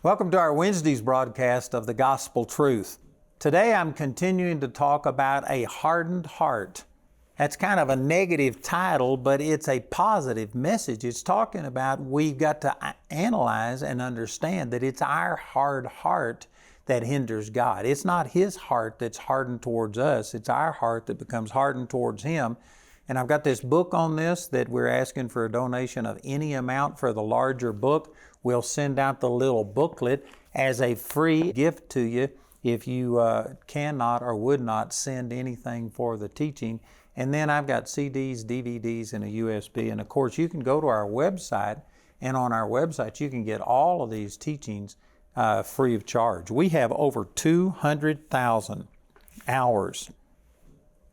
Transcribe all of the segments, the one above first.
Welcome to our Wednesday's broadcast of the Gospel Truth. Today I'm continuing to talk about a hardened heart. That's kind of a negative title, but it's a positive message. It's talking about we've got to analyze and understand that it's our hard heart that hinders God. It's not His heart that's hardened towards us. It's our heart that becomes hardened towards Him. And I've got this book on this that we're asking for a donation of any amount for the larger book. We'll send out the little booklet as a free gift to you if you cannot or would not send anything for the teaching. And then I've got CDs, DVDs, and a USB. And of course, you can go to our website, and on our website, you can get all of these teachings free of charge. We have over 200,000 hours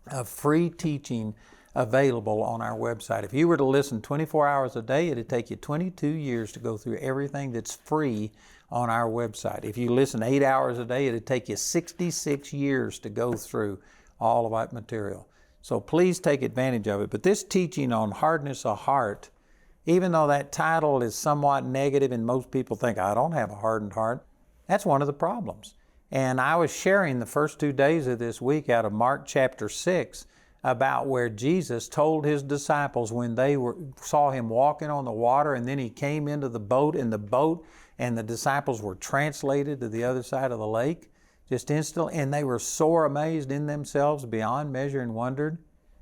of free teaching available on our website. If you were to listen 24 hours a day, it'd take you 22 years to go through everything that's free on our website. If you listen 8 hours a day, it'd take you 66 years to go through all of that material. So please take advantage of it. But this teaching on hardness of heart, even though that title is somewhat negative and most people think, I don't have a hardened heart, that's one of the problems. And I was sharing the first 2 days of this week out of Mark chapter 6 about where Jesus told His disciples when they saw Him walking on the water, and then He came into the boat, and the disciples were translated to the other side of the lake just instantly, and they were sore amazed in themselves beyond measure and wondered.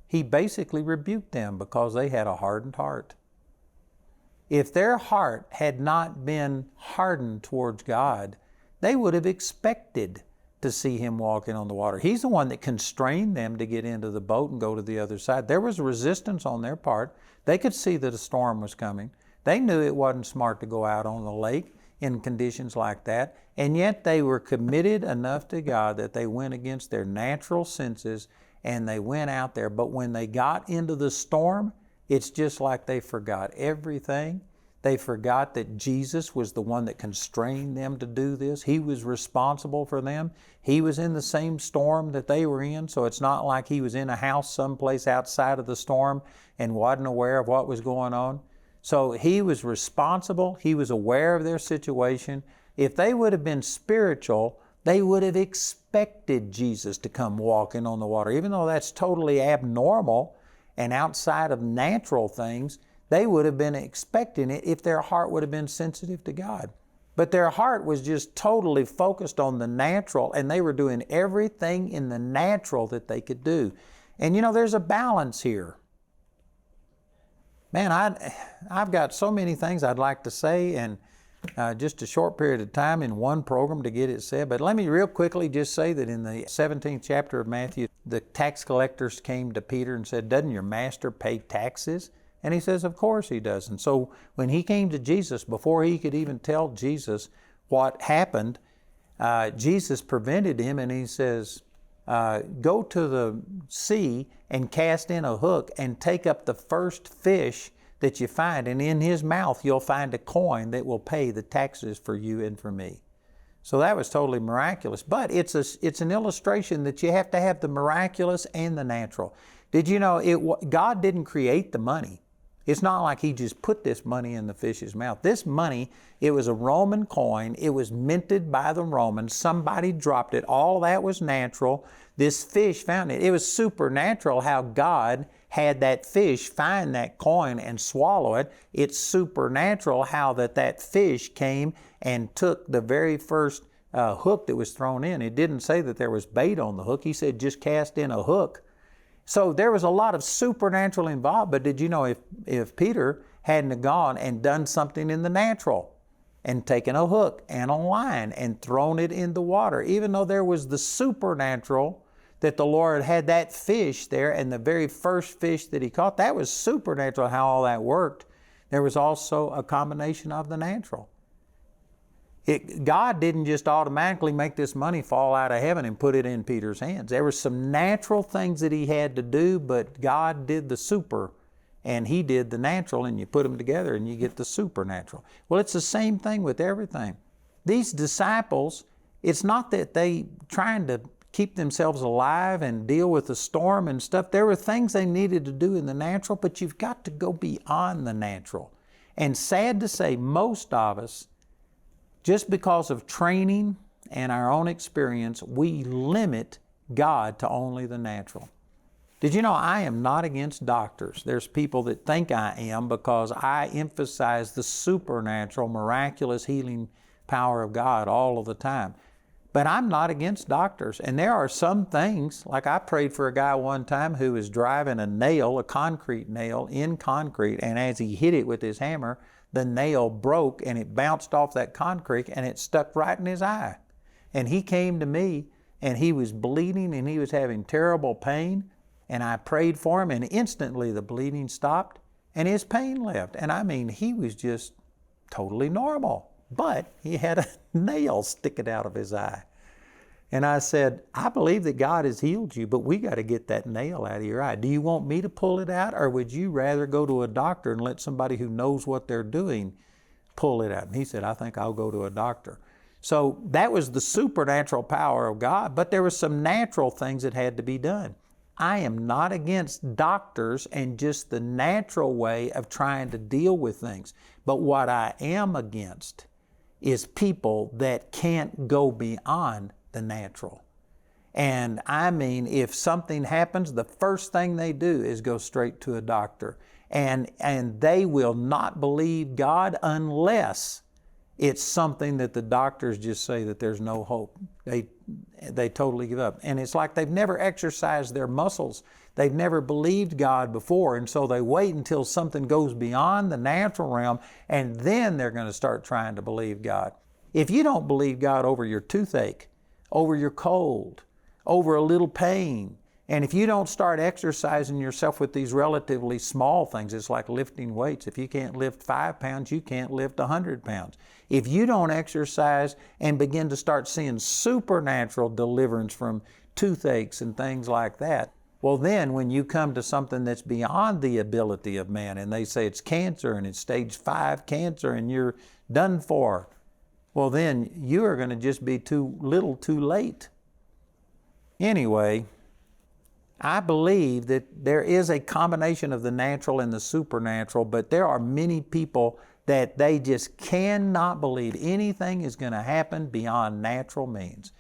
He basically rebuked them because they had a hardened heart. If their heart had not been hardened towards God, they would have expected to see Him walking on the water. He's the one that constrained them to get into the boat and go to the other side. There was resistance on their part. They could see that a storm was coming. They knew it wasn't smart to go out on the lake in conditions like that, and yet they were committed enough to God that they went against their natural senses and they went out there. But when they got into the storm, it's just like they forgot everything. They forgot that Jesus was the one that constrained them to do this. He was responsible for them. He was in the same storm that they were in, so it's not like He was in a house someplace outside of the storm and wasn't aware of what was going on. So He was responsible. He was aware of their situation. If they would have been spiritual, they would have expected Jesus to come walking on the water. Even though that's totally abnormal and outside of natural things, they would have been expecting it if their heart would have been sensitive to God. But their heart was just totally focused on the natural, and they were doing everything in the natural that they could do. And you know, there's a balance here. Man, I've got so many things I'd like to say, and just a short period of time in one program to get it said. But let me real quickly just say that in the 17th chapter of Matthew, the tax collectors came to Peter and said, "Doesn't your master pay taxes?" And he says, of course he does. And so when he came to Jesus, before he could even tell Jesus what happened, Jesus prevented him, and he says, go to the sea and cast in a hook and take up the first fish that you find, and in his mouth you'll find a coin that will pay the taxes for you and for me. So that was totally miraculous. But it's an illustration that you have to have the miraculous and the natural. Did you know God didn't create the money? It's not like He just put this money in the fish's mouth. This money, it was a Roman coin. It was minted by the Romans. Somebody dropped it. All that was natural. This fish found it. It was supernatural how God had that fish find that coin and swallow it. It's supernatural how that fish came and took the very first hook that was thrown in. It didn't say that there was bait on the hook. He said just cast in a hook. So there was a lot of supernatural involved, but did you know if Peter hadn't gone and done something in the natural and taken a hook and a line and thrown it in the water, even though there was the supernatural that the Lord had that fish there, and the very first fish that He caught, that was supernatural how all that worked. There was also a combination of the natural. God didn't just automatically make this money fall out of heaven and put it in Peter's hands. There were some natural things that he had to do, but God did the super and He did the natural, and you put them together and you get the supernatural. Well, it's the same thing with everything. These disciples, it's not that they trying to keep themselves alive and deal with the storm and stuff. There were things they needed to do in the natural, but you've got to go beyond the natural. And sad to say, most of us Just because of training and our own experience, we limit God to only the natural. Did you know I am not against doctors? There's people that think I am because I emphasize the supernatural, miraculous healing power of God all of the time. But I'm not against doctors. And there are some things, like I prayed for a guy one time who was driving a nail, a concrete nail, in concrete, and as he hit it with his hammer, the nail broke and it bounced off that concrete and it stuck right in his eye. And he came to me and he was bleeding and he was having terrible pain. And I prayed for him and instantly the bleeding stopped and his pain left. And I mean, he was just totally normal, but he had a nail sticking out of his eye. And I said, I believe that God has healed you, but we got to get that nail out of your eye. Do you want me to pull it out, or would you rather go to a doctor and let somebody who knows what they're doing pull it out? And he said, I think I'll go to a doctor. So that was the supernatural power of God, but there were some natural things that had to be done. I am not against doctors and just the natural way of trying to deal with things. But what I am against is people that can't go beyond the natural. And I mean, if something happens, the first thing they do is go straight to a doctor. And they will not believe God unless it's something that the doctors just say that there's no hope. They totally give up. And it's like they've never exercised their muscles. They've never believed God before, and so they wait until something goes beyond the natural realm, and then they're going to start trying to believe God. If you don't believe God over your toothache, over your cold, over a little pain, and if you don't start exercising yourself with these relatively small things, it's like lifting weights. If you can't lift 5 pounds, you can't lift 100 pounds. If you don't exercise and begin to start seeing supernatural deliverance from toothaches and things like that, well then when you come to something that's beyond the ability of man and they say it's cancer and it's stage 5 cancer and you're done for, well then you are going to just be too little too late. Anyway, I believe that there is a combination of the natural and the supernatural, but there are many people that they just cannot believe anything is going to happen beyond natural means.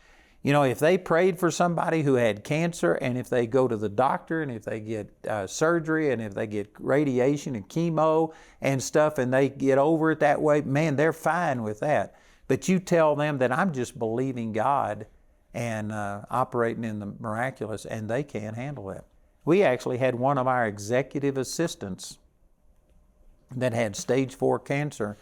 You know, if they prayed for somebody who had cancer, and if they go to the doctor, and if they get surgery, and if they get radiation and chemo and stuff, and they get over it that way, man, they're fine with that. But you tell them that I'm just believing God and operating in the miraculous, and they can't handle it. We actually had one of our executive assistants that had stage 4 cancer,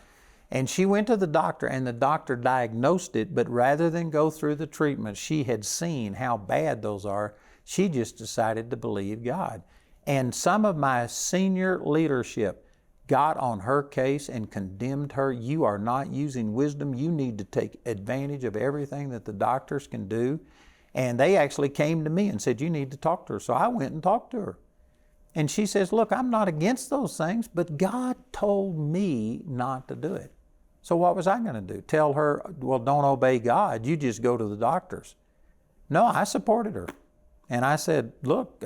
and she went to the doctor, and the doctor diagnosed it, but rather than go through the treatment, she had seen how bad those are. She just decided to believe God. And some of my senior leadership got on her case and condemned her. You are not using wisdom. You need to take advantage of everything that the doctors can do. And they actually came to me and said, you need to talk to her. So I went and talked to her. And she says, look, I'm not against those things, but God told me not to do it. So what was I going to do? Tell her, well, don't obey God. You just go to the doctors. No, I supported her. And I said, look,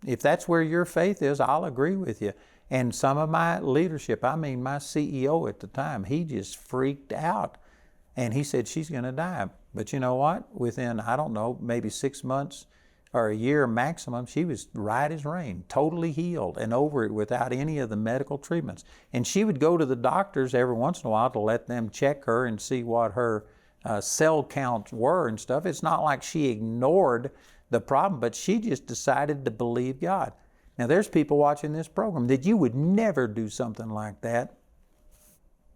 if that's where your faith is, I'll agree with you. And some of my leadership, I mean my CEO at the time, he just freaked out. And he said, she's going to die. But you know what? Within, I don't know, maybe 6 months or a year maximum, she was right as rain, totally healed and over it without any of the medical treatments. And she would go to the doctors every once in a while to let them check her and see what her cell counts were and stuff. It's not like she ignored the problem, but she just decided to believe God. Now there's people watching this program that you would never do something like that.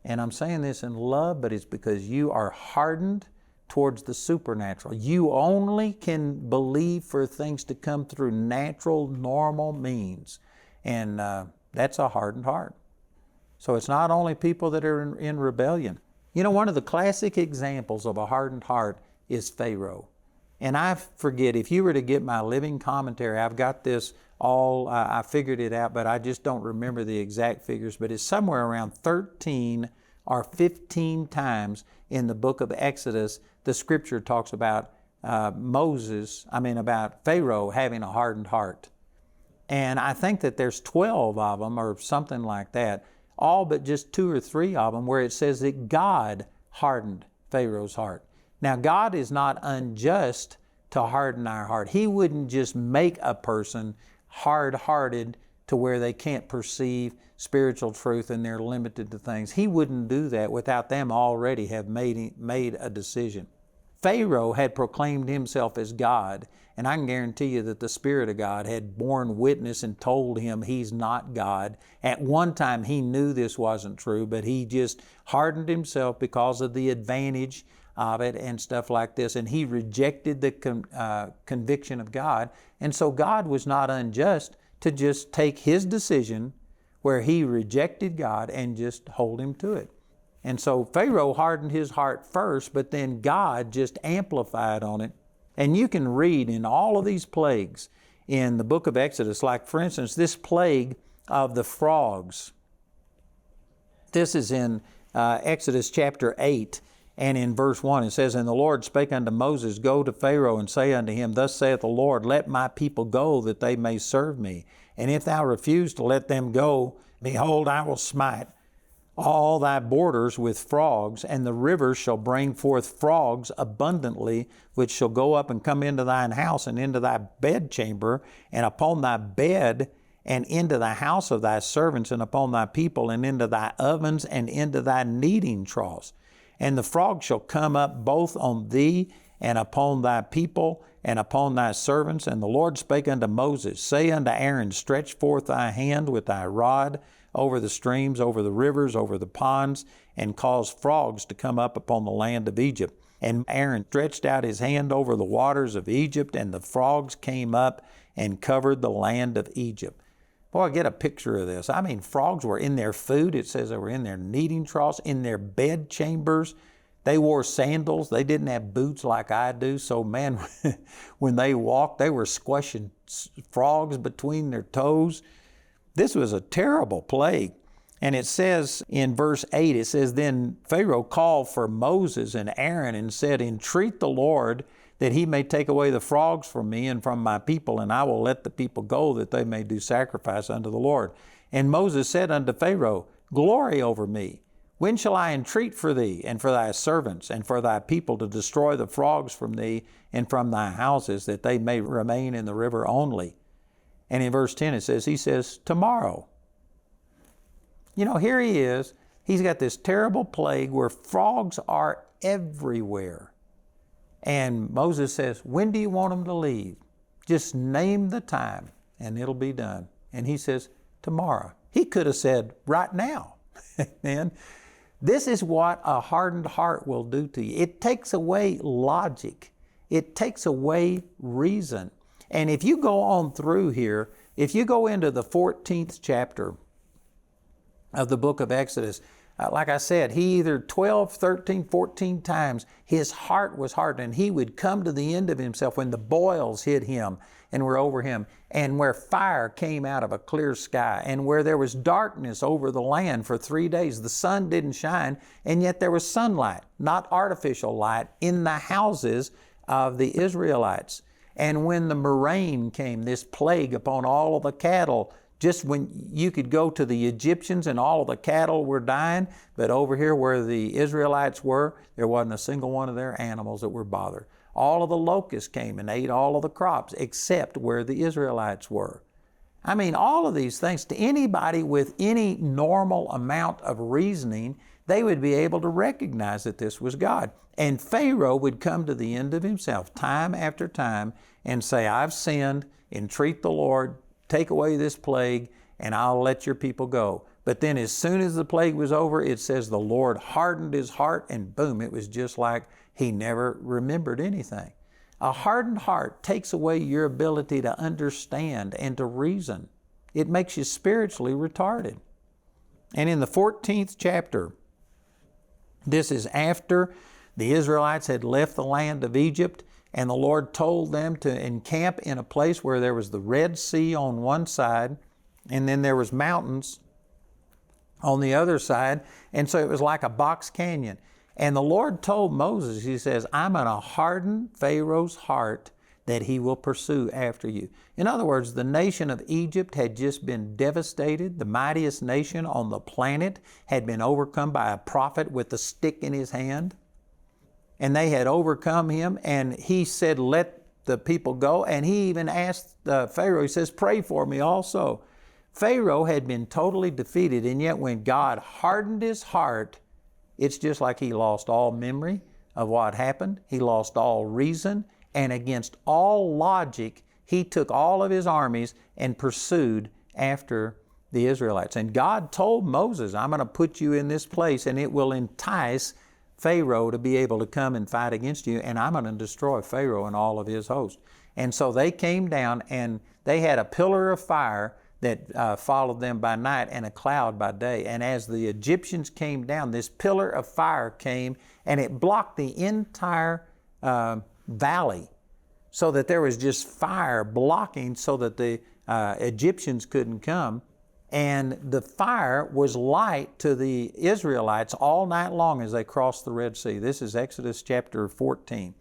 And I'm saying this in love, but it's because you are hardened towards the supernatural. You only can believe for things to come through natural, normal means. And that's a hardened heart. So it's not only people that are in rebellion. You know, one of the classic examples of a hardened heart is Pharaoh. And I forget, if you were to get my living commentary, I've got this all, I figured it out, but I just don't remember the exact figures, but it's somewhere around 13 or 15 times in the book of Exodus, the scripture talks about about Pharaoh having a hardened heart. And I think that there's 12 of them or something like that, all but just 2 or 3 of them where it says that God hardened Pharaoh's heart. Now, God is not unjust to harden our heart. He wouldn't just make a person hard-hearted to where they can't perceive spiritual truth and they're limited to things. He wouldn't do that without them already have made a decision. Pharaoh had proclaimed himself as God, and I can guarantee you that the Spirit of God had borne witness and told him he's not God. At one time he knew this wasn't true, but he just hardened himself because of the advantage of it and stuff like this, and he rejected the conviction of God. And so God was not unjust to just take his decision where he rejected God and just hold him to it. And so Pharaoh hardened his heart first, but then God just amplified on it. And you can read in all of these plagues in the book of Exodus, like for instance, this plague of the frogs. This is in Exodus chapter 8, and in verse 1 it says, "And the Lord spake unto Moses, Go to Pharaoh, and say unto him, Thus saith the Lord, Let my people go, that they may serve me. And if thou refuse to let them go, behold, I will smite all thy borders with frogs, and the rivers shall bring forth frogs abundantly, which shall go up and come into thine house and into thy bedchamber, and upon thy bed, and into the house of thy servants, and upon thy people, and into thy ovens, and into thy kneading troughs. And the frogs shall come up both on thee, and upon thy people, and upon thy servants. And the Lord spake unto Moses, Say unto Aaron, Stretch forth thy hand with thy rod over the streams, over the rivers, over the ponds, and cause frogs to come up upon the land of Egypt. And Aaron stretched out his hand over the waters of Egypt, and the frogs came up and covered the land of Egypt." Boy, get a picture of this. I mean, frogs were in their food. It says they were in their kneading troughs, in their bed chambers. They wore sandals. They didn't have boots like I do. So man, when they walked, they were squashing frogs between their toes. This was a terrible plague. And it says in verse 8, it says, "Then Pharaoh called for Moses and Aaron and said, Entreat the Lord that he may take away the frogs from me and from my people, and I will let the people go, that they may do sacrifice unto the Lord. And Moses said unto Pharaoh, Glory over me. When shall I entreat for thee and for thy servants and for thy people to destroy the frogs from thee and from thy houses, that they may remain in the river only?" And in verse 10 it says, he says, "Tomorrow." You know, here he is. He's got this terrible plague where frogs are everywhere. And Moses says, "When do you want them to leave? Just name the time and it'll be done." And he says, "Tomorrow." He could have said, "Right now." Amen. This is what a hardened heart will do to you. It takes away logic. It takes away reason. And if you go on through here, if you go into the 14th chapter of the book of Exodus, like I said, he either 12, 13, 14 times, his heart was hardened, and he would come to the end of himself when the boils hit him and were over him, and where fire came out of a clear sky, and where there was darkness over the land for 3 days. The sun didn't shine, and yet there was sunlight, not artificial light, in the houses of the Israelites. And when the murrain came, this plague upon all of the cattle, just when you could go to the Egyptians and all of the cattle were dying, but over here where the Israelites were, there wasn't a single one of their animals that were bothered. All of the locusts came and ate all of the crops except where the Israelites were. I mean, all of these things, to anybody with any normal amount of reasoning, they would be able to recognize that this was God. And Pharaoh would come to the end of himself time after time and say, "I've sinned, entreat the Lord, take away this plague, and I'll let your people go." But then as soon as the plague was over, it says the Lord hardened his heart, and boom, it was just like he never remembered anything. A hardened heart takes away your ability to understand and to reason. It makes you spiritually retarded. And in the 14th chapter, this is after the Israelites had left the land of Egypt, and the Lord told them to encamp in a place where there was the Red Sea on one side, and then there was mountains on the other side, and so it was like a box canyon. And the Lord told Moses, he says, "I'm going to harden Pharaoh's heart that he will pursue after you. In other words, the nation of Egypt had just been devastated. The mightiest nation on the planet had been overcome by a prophet with a stick in his hand. And they had overcome him, and he said, let the people go. And he even asked Pharaoh, he says, pray for me also. Pharaoh had been totally defeated, and yet when God hardened his heart, it's just like he lost all memory of what happened. He lost all reason, and against all logic, he took all of his armies and pursued after the Israelites. And God told Moses, I'm going to put you in this place, and it will entice Pharaoh to be able to come and fight against you, and I'm going to destroy Pharaoh and all of his host. And so they came down, and they had a pillar of fire that followed them by night and a cloud by day. And as the Egyptians came down, this pillar of fire came, and it blocked the entire valley, so that there was just fire blocking so that the Egyptians couldn't come. And the fire was light to the Israelites all night long as they crossed the Red Sea. This is Exodus chapter 14.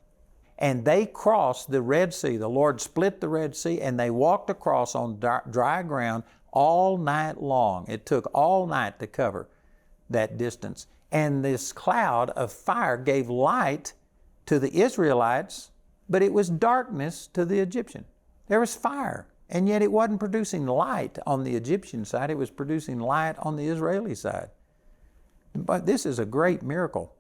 And they crossed the Red Sea. The Lord split the Red Sea, and they walked across on dry ground all night long. It took all night to cover that distance. And this cloud of fire gave light to the Israelites, but it was darkness to the Egyptian. There was fire, and yet it wasn't producing light on the Egyptian side. It was producing light on the Israeli side. But this is a great miracle.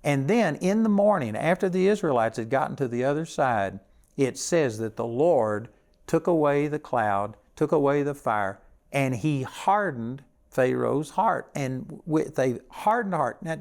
And then in the morning, after the Israelites had gotten to the other side, it says that the Lord took away the cloud, took away the fire, and he hardened Pharaoh's heart. And with a hardened heart, now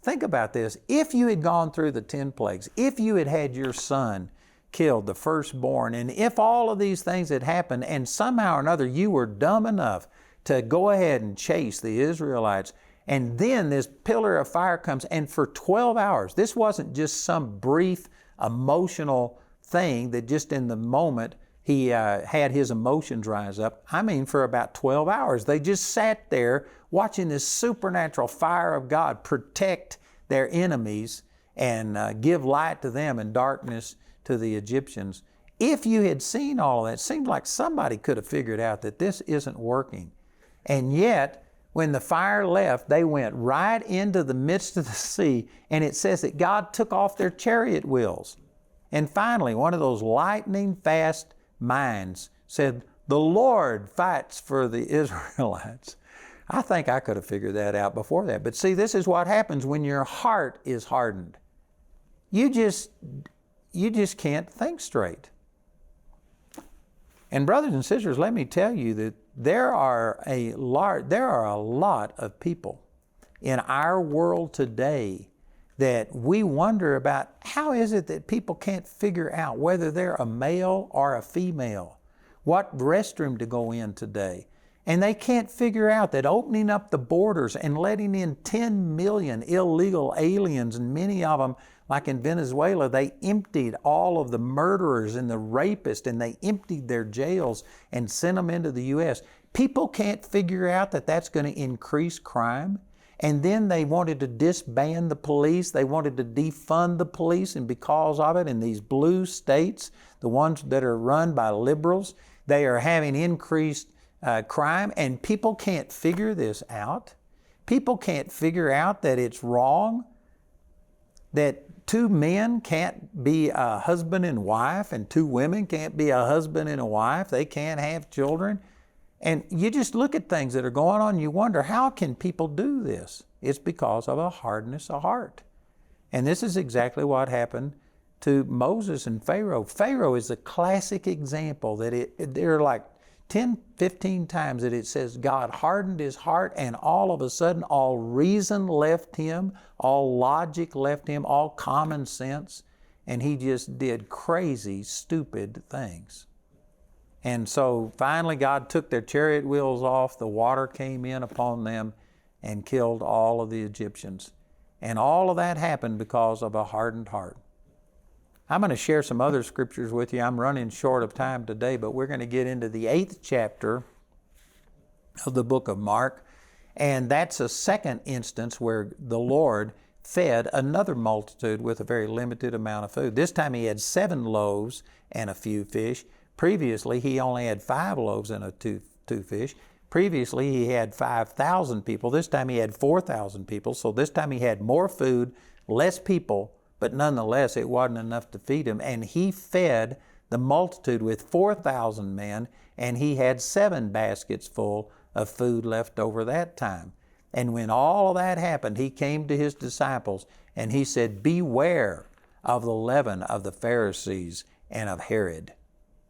think about this. If you had gone through the 10 plagues, if you had had your son killed, the firstborn, and if all of these things had happened, and somehow or another you were dumb enough to go ahead and chase the Israelites, and then this pillar of fire comes, and for 12 hours, this wasn't just some brief emotional thing that just in the moment he had his emotions rise up. I mean, for about 12 hours, they just sat there watching this supernatural fire of God protect their enemies and give light to them and darkness to the Egyptians. If you had seen all of that, it seemed like somebody could have figured out that this isn't working. And yet, when the fire left, they went right into the midst of the sea, and it says that God took off their chariot wheels. And finally, one of those lightning fast minds said, the Lord fights for the Israelites. I think I could have figured that out before that. But see, this is what happens when your heart is hardened. You just can't think straight. And brothers and sisters, let me tell you that there are a lot of people in our world today that we wonder about, how is it that people can't figure out whether they're a male or a female, what restroom to go in today. And they can't figure out that opening up the borders and letting in 10 million illegal aliens, and many of them, like in Venezuela, they emptied all of the murderers and the rapists, and they emptied their jails and sent them into the U.S. People can't figure out that that's going to increase crime. And then they wanted to disband the police. They wanted to defund the police. And because of it, in these blue states, the ones that are run by liberals, they are having increased crime. And people can't figure this out. People can't figure out that it's wrong, that two men can't be a husband and wife, and two women can't be a husband and a wife. They can't have children. And you just look at things that are going on, you wonder, how can people do this? It's because of a hardness of heart. And this is exactly what happened to Moses and Pharaoh. Pharaoh is a classic example that there are like 10, 15 times that it says God hardened his heart, and all of a sudden all reason left him, all logic left him, all common sense, and he just did crazy, stupid things. And so finally God took their chariot wheels off, the water came in upon them and killed all of the Egyptians. And all of that happened because of a hardened heart. I'm going to share some other scriptures with you. I'm running short of time today, but we're going to get into the 8th chapter of the book of Mark. And that's a second instance where the Lord fed another multitude with a very limited amount of food. This time he had 7 loaves and a few fish. Previously, he only had 5 loaves and two fish. Previously, he had 5,000 people. This time he had 4,000 people. So this time he had more food, less people, but nonetheless, it wasn't enough to feed them. And he fed the multitude with 4,000 men, and he had 7 baskets full of food left over that time. And when all of that happened, he came to his disciples and he said, "Beware of the leaven of the Pharisees and of Herod."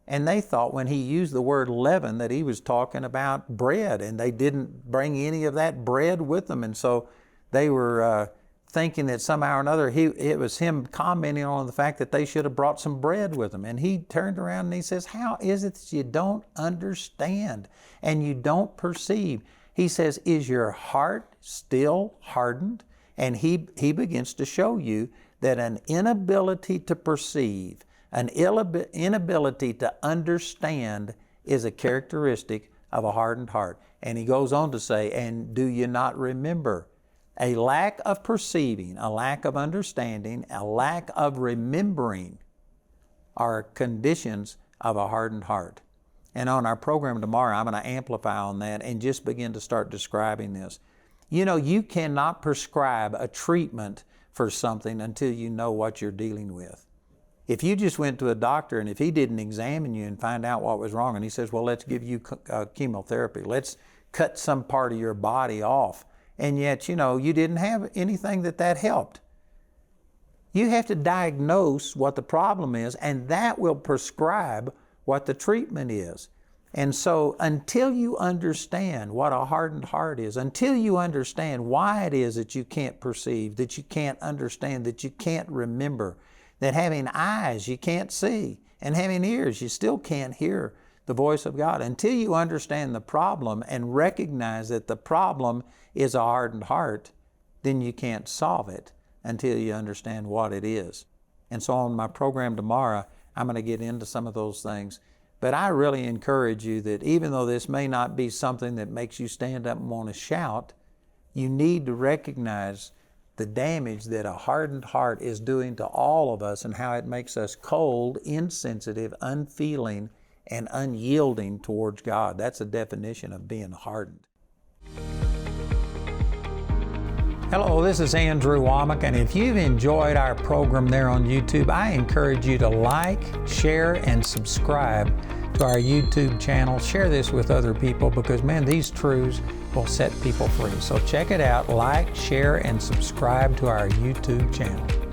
And they thought when he used the word leaven that he was talking about bread, and they didn't bring any of that bread with them. And so they were thinking that somehow or another it was him commenting on the fact that they should have brought some bread with them. And he turned around and he says, "How is it that you don't understand and you don't perceive?" He says, "Is your heart still hardened?" And he begins to show you that an inability to perceive, an inability to understand is a characteristic of a hardened heart. And he goes on to say, "And do you not remember?" A lack of perceiving, a lack of understanding, a lack of remembering are conditions of a hardened heart. And on our program tomorrow, I'm going to amplify on that and just begin to start describing this. You know, you cannot prescribe a treatment for something until you know what you're dealing with. If you just went to a doctor and if he didn't examine you and find out what was wrong, and he says, "Well, let's give you chemotherapy, let's cut some part of your body off," and yet, you know, you didn't have anything that helped. You have to diagnose what the problem is, and that will prescribe what the treatment is. And so until you understand what a hardened heart is, until you understand why it is that you can't perceive, that you can't understand, that you can't remember, that having eyes you can't see, and having ears you still can't hear the voice of God, until you understand the problem and recognize that the problem is a hardened heart, then you can't solve it until you understand what it is. And so on my program tomorrow, I'm going to get into some of those things. But I really encourage you that even though this may not be something that makes you stand up and want to shout, you need to recognize the damage that a hardened heart is doing to all of us and how it makes us cold, insensitive, unfeeling, and unyielding towards God. That's a definition of being hardened. Hello, this is Andrew Wommack, and if you've enjoyed our program there on YouTube, I encourage you to like, share, and subscribe to our YouTube channel. Share this with other people because, man, these truths will set people free. So check it out, like, share, and subscribe to our YouTube channel.